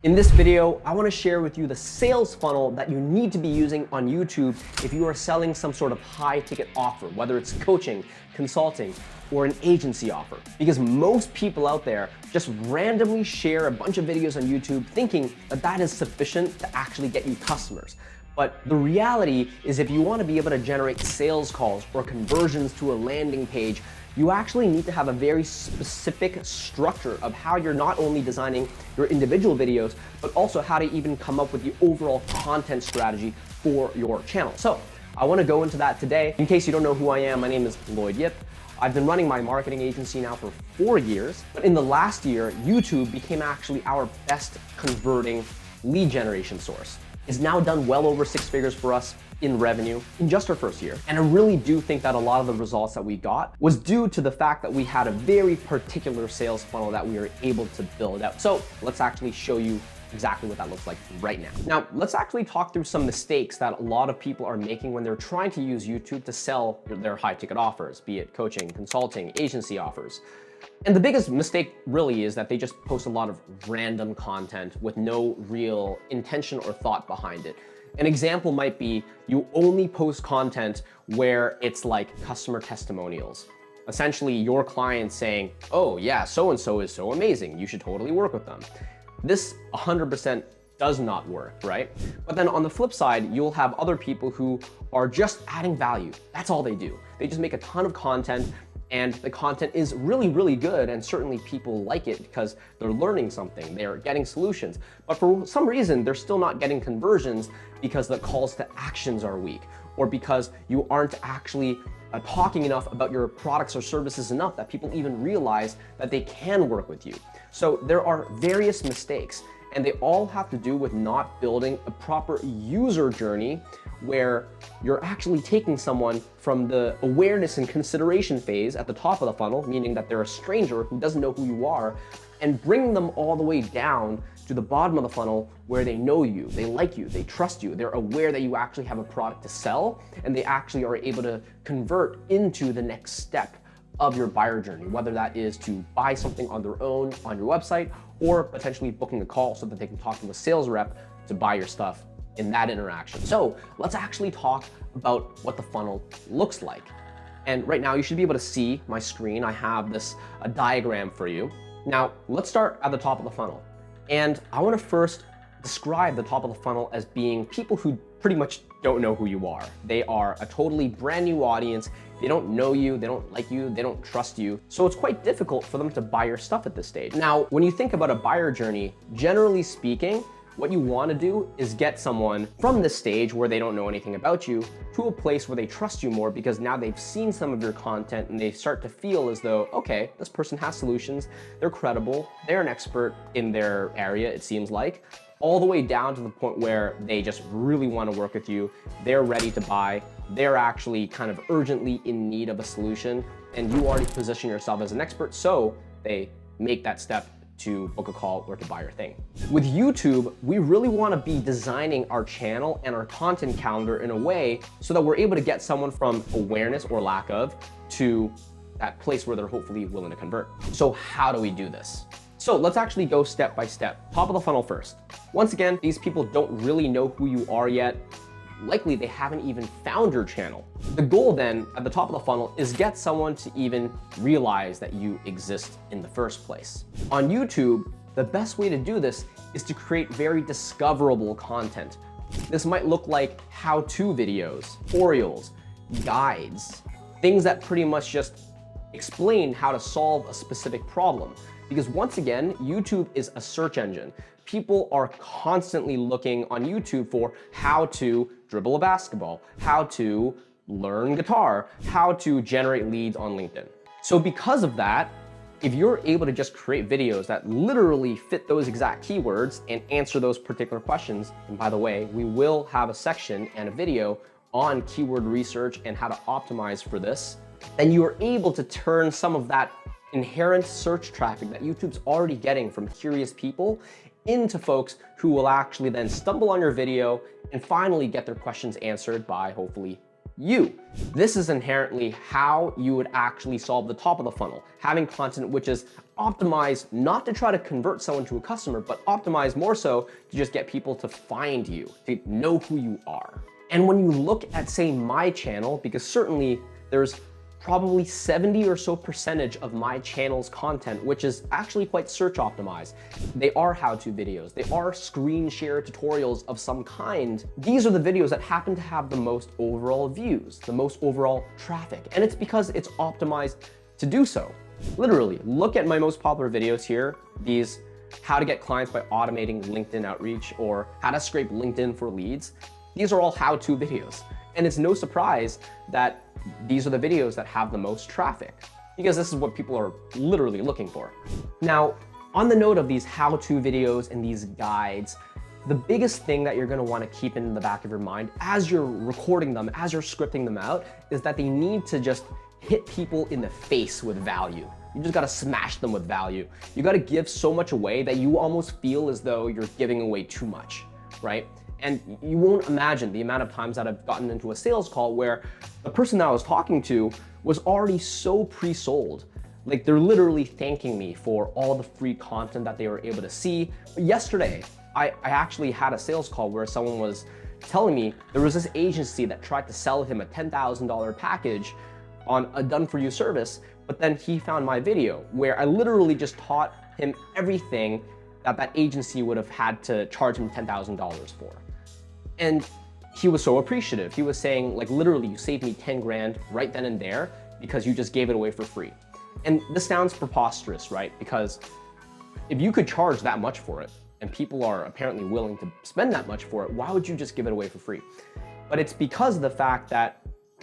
In this video, I want to share with you the sales funnel that you need to be using on YouTube if you are selling some sort of high ticket offer, whether it's coaching, consulting, or an agency offer. Because most people out there just randomly share a bunch of videos on YouTube thinking that that is sufficient to actually get you customers. But the reality is if you want to be able to generate sales calls or conversions to a landing page, you actually need to have a very specific structure of how you're not only designing your individual videos, but also how to even come up with the overall content strategy for your channel. So I want to go into that today. In case you don't know who I am, my name is Lloyd Yip. I've been running my marketing agency now for 4 years, but in the last year, YouTube became actually our best converting lead generation source. It's now done well over 6 figures for us in revenue in just our first year. And I really do think that a lot of the results that we got was due to the fact that we had a very particular sales funnel that we were able to build out. So let's actually show you exactly what that looks like right now. Now, let's actually talk through some mistakes that a lot of people are making when they're trying to use YouTube to sell their high ticket offers, be it coaching, consulting, agency offers. And the biggest mistake really is that they just post a lot of random content with no real intention or thought behind it. An example might be you only post content where it's like customer testimonials. Essentially, your client saying, oh yeah, so-and-so is so amazing, you should totally work with them. This 100% does not work, right? But then on the flip side, you'll have other people who are just adding value. That's all they do. They just make a ton of content, and the content is really, really good, and certainly people like it because they're learning something, they're getting solutions. But for some reason, they're still not getting conversions because the calls to actions are weak, or because you aren't actually talking enough about your products or services enough that people even realize that they can work with you. So there are various mistakes, and they all have to do with not building a proper user journey where you're actually taking someone from the awareness and consideration phase at the top of the funnel, meaning that they're a stranger who doesn't know who you are, and bringing them all the way down to the bottom of the funnel where they know you, they like you, they trust you, they're aware that you actually have a product to sell, and they actually are able to convert into the next step of your buyer journey, whether that is to buy something on their own on your website or potentially booking a call so that they can talk to a sales rep to buy your stuff in that interaction. So let's actually talk about what the funnel looks like. And right now you should be able to see my screen. I have a diagram for you. Now let's start at the top of the funnel. And I want to first describe the top of the funnel as being people who pretty much don't know who you are. They are a totally brand new audience. They don't know you, they don't like you, they don't trust you. So it's quite difficult for them to buy your stuff at this stage. Now, when you think about a buyer journey, generally speaking, what you want to do is get someone from this stage where they don't know anything about you to a place where they trust you more, because now they've seen some of your content and they start to feel as though, okay, this person has solutions, they're credible, they're an expert in their area, it seems like, all the way down to the point where they just really want to work with you, they're ready to buy, they're actually kind of urgently in need of a solution, and you already position yourself as an expert, so they make that step to book a call or to buy your thing. With YouTube, we really want to be designing our channel and our content calendar in a way so that we're able to get someone from awareness or lack of to that place where they're hopefully willing to convert. So how do we do this? So let's actually go step by step. Top of the funnel first. Once again, these people don't really know who you are yet. Likely they haven't even found your channel. The goal then at the top of the funnel is get someone to even realize that you exist in the first place. On YouTube, the best way to do this is to create very discoverable content. This might look like how-to videos, tutorials, guides, things that pretty much just explain how to solve a specific problem. Because once again, YouTube is a search engine. People are constantly looking on YouTube for how to dribble a basketball, how to learn guitar, how to generate leads on LinkedIn. So because of that, if you're able to just create videos that literally fit those exact keywords and answer those particular questions, and by the way, we will have a section and a video on keyword research and how to optimize for this, then you are able to turn some of that inherent search traffic that YouTube's already getting from curious people into folks who will actually then stumble on your video and finally get their questions answered by hopefully you. This is inherently how you would actually solve the top of the funnel, having content which is optimized not to try to convert someone to a customer, but optimized more so to just get people to find you, to know who you are. And when you look at, say, my channel, because certainly there's probably 70 or so percentage of my channel's content, which is actually quite search optimized. They are how-to videos. They are screen share tutorials of some kind. These are the videos that happen to have the most overall views, the most overall traffic. And it's because it's optimized to do so. Literally, look at my most popular videos here. These how to get clients by automating LinkedIn outreach or how to scrape LinkedIn for leads. These are all how-to videos. And it's no surprise that these are the videos that have the most traffic because this is what people are literally looking for. Now, on the note of these how-to videos and these guides, the biggest thing that you're gonna wanna keep in the back of your mind as you're recording them, as you're scripting them out, is that they need to just hit people in the face with value. You just gotta smash them with value. You gotta give so much away that you almost feel as though you're giving away too much, right? And you won't imagine the amount of times that I've gotten into a sales call where the person that I was talking to was already so pre-sold. Like they're literally thanking me for all the free content that they were able to see. Yesterday, I actually had a sales call where someone was telling me there was this agency that tried to sell him a $10,000 package on a done-for-you service, but then he found my video where I literally just taught him everything that agency would have had to charge him $10,000 for. And he was so appreciative. He was saying, like, literally, you saved me 10 grand right then and there because you just gave it away for free. And this sounds preposterous, right? Because if you could charge that much for it, and people are apparently willing to spend that much for it, why would you just give it away for free? But it's because of the fact that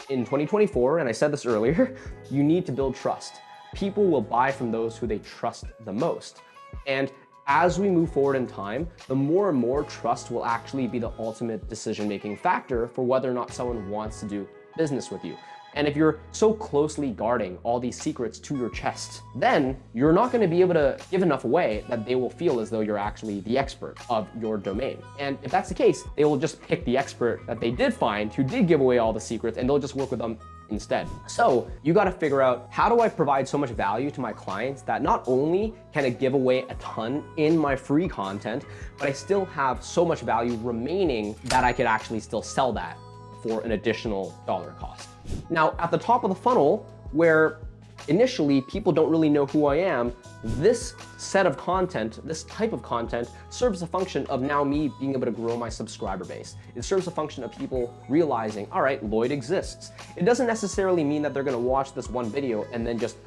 in 2024, and I said this earlier, you need to build trust. People will buy from those who they trust the most. And as we move forward in time, the more and more trust will actually be the ultimate decision-making factor for whether or not someone wants to do business with you. And if you're so closely guarding all these secrets to your chest, then you're not going to be able to give enough away that they will feel as though you're actually the expert of your domain. And if that's the case, they will just pick the expert that they did find who did give away all the secrets, and they'll just work with them instead. So you got to figure out, how do I provide so much value to my clients that not only can I give away a ton in my free content, but I still have so much value remaining that I could actually still sell that for an additional dollar cost. Now, at the top of the funnel, where initially people don't really know who I am, this set of content, this type of content, serves a function of now me being able to grow my subscriber base. It serves a function of people realizing, all right, Lloyd exists. It doesn't necessarily mean that they're gonna watch this one video and then just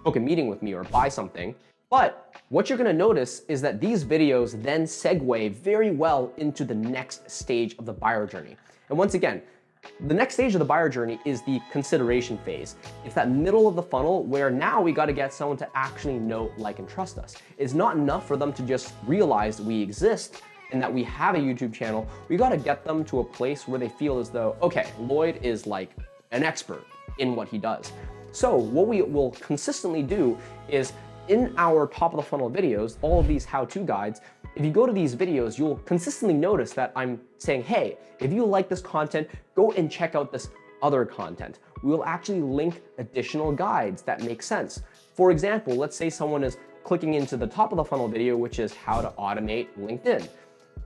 book a meeting with me or buy something. But what you're gonna notice is that these videos then segue very well into the next stage of the buyer journey. And once again, the next stage of the buyer journey is the consideration phase. It's that middle of the funnel where now we got to get someone to actually know, like, and trust us. It's not enough for them to just realize we exist and that we have a YouTube channel. We got to get them to a place where they feel as though, okay, Lloyd is like an expert in what he does. So what we will consistently do is, in our top of the funnel videos, all of these how-to guides, if you go to these videos, you'll consistently notice that I'm saying, hey, if you like this content, go and check out this other content. We will actually link additional guides that make sense. For example, let's say someone is clicking into the top of the funnel video, which is how to automate LinkedIn.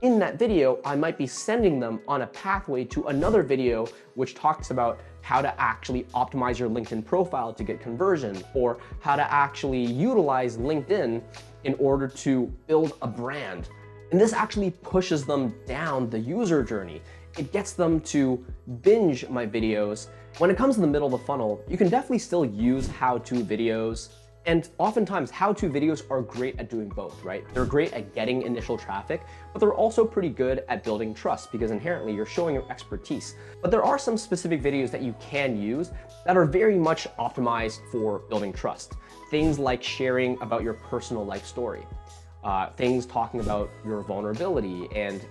In that video, I might be sending them on a pathway to another video which talks about how to actually optimize your LinkedIn profile to get conversion, or how to actually utilize LinkedIn in order to build a brand. And this actually pushes them down the user journey. It gets them to binge my videos. When it comes to the middle of the funnel, you can definitely still use how-to videos. And oftentimes, how-to videos are great at doing both, right? They're great at getting initial traffic, but they're also pretty good at building trust because inherently you're showing your expertise. But there are some specific videos that you can use that are very much optimized for building trust. Things like sharing about your personal life story, things talking about your vulnerability and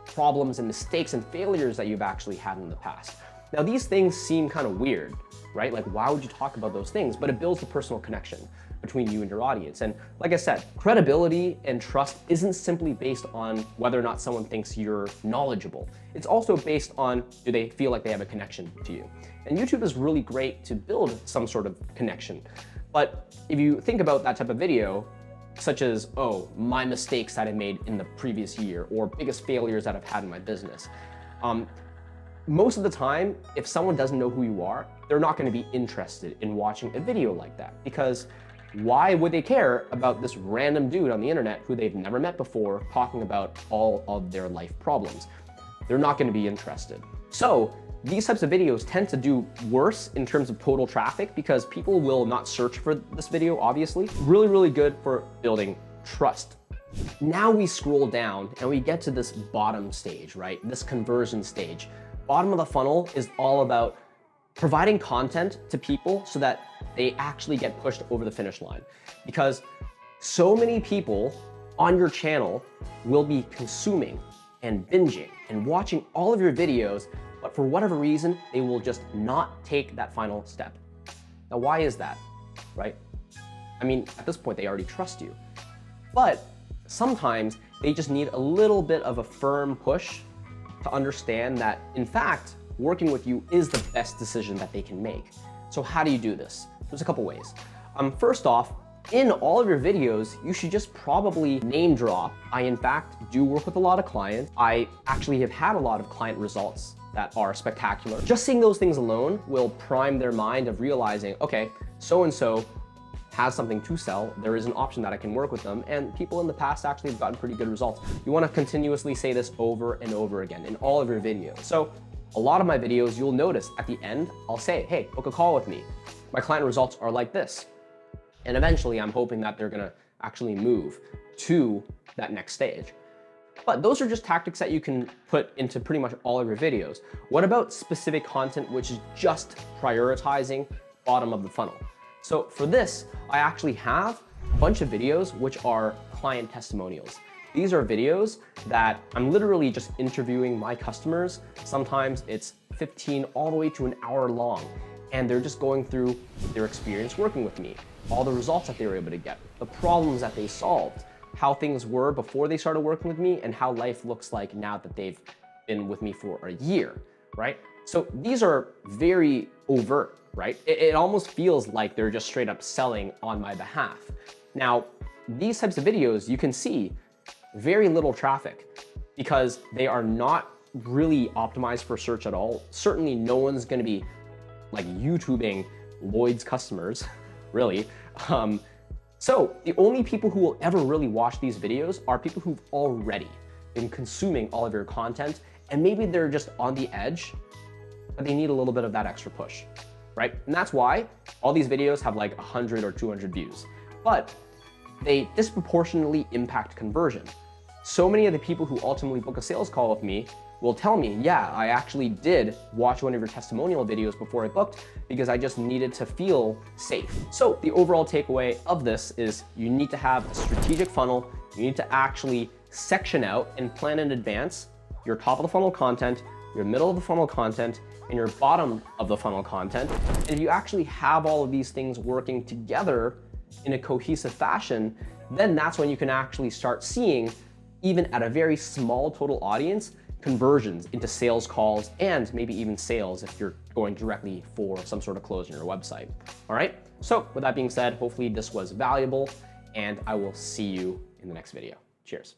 problems and mistakes and failures that you've actually had in the past. Now, these things seem kind of weird, right? Like, why would you talk about those things? But it builds the personal connection between you and your audience. And like I said, credibility and trust isn't simply based on whether or not someone thinks you're knowledgeable. It's also based on, do they feel like they have a connection to you? And YouTube is really great to build some sort of connection. But if you think about that type of video, such as, oh, my mistakes that I made in the previous year, or biggest failures that I've had in my business. Most of the time, if someone doesn't know who you are, they're not going to be interested in watching a video like that, because why would they care about this random dude on the internet who they've never met before talking about all of their life problems? They're not going to be interested. So these types of videos tend to do worse in terms of total traffic because people will not search for this video, obviously. Really, really good for building trust. Now we scroll down and we get to this bottom stage, right? This conversion stage. Bottom of the funnel is all about providing content to people so that they actually get pushed over the finish line. Because so many people on your channel will be consuming and binging and watching all of your videos, but for whatever reason, they will just not take that final step. Now, why is that, right? I mean, at this point, they already trust you. But sometimes they just need a little bit of a firm push to understand that, in fact, working with you is the best decision that they can make. So how do you do this? There's a couple ways. First off, in all of your videos, you should just probably name drop. I, in fact, do work with a lot of clients. I actually have had a lot of client results that are spectacular. Just seeing those things alone will prime their mind of realizing, okay, so-and-so has something to sell, there is an option that I can work with them, and people in the past actually have gotten pretty good results. You want to continuously say this over and over again in all of your videos. So a lot of my videos, you'll notice at the end, I'll say, hey, book a call with me. My client results are like this. And eventually I'm hoping that they're gonna actually move to that next stage. But those are just tactics that you can put into pretty much all of your videos. What about specific content which is just prioritizing bottom of the funnel? So for this, I actually have a bunch of videos which are client testimonials. These are videos that I'm literally just interviewing my customers. Sometimes it's 15 all the way to an hour long, and they're just going through their experience working with me, all the results that they were able to get, the problems that they solved, how things were before they started working with me, and how life looks like now that they've been with me for a year, right? So these are very overt, right? It almost feels like they're just straight up selling on my behalf. Now, these types of videos, you can see very little traffic because they are not really optimized for search at all. Certainly no one's gonna be like YouTubing Lloyd's customers, really. So the only people who will ever really watch these videos are people who've already been consuming all of your content, and maybe they're just on the edge, but they need a little bit of that extra push, right? And that's why all these videos have like 100 or 200 views, but they disproportionately impact conversion. So many of the people who ultimately book a sales call with me will tell me, yeah, I actually did watch one of your testimonial videos before I booked because I just needed to feel safe. So the overall takeaway of this is you need to have a strategic funnel. You need to actually section out and plan in advance your top of the funnel content, your middle of the funnel content, and your bottom of the funnel content. And if you actually have all of these things working together in a cohesive fashion, then that's when you can actually start seeing, even at a very small total audience, conversions into sales calls and maybe even sales if you're going directly for some sort of close on your website. All right, so with that being said, hopefully this was valuable, and I will see you in the next video. Cheers.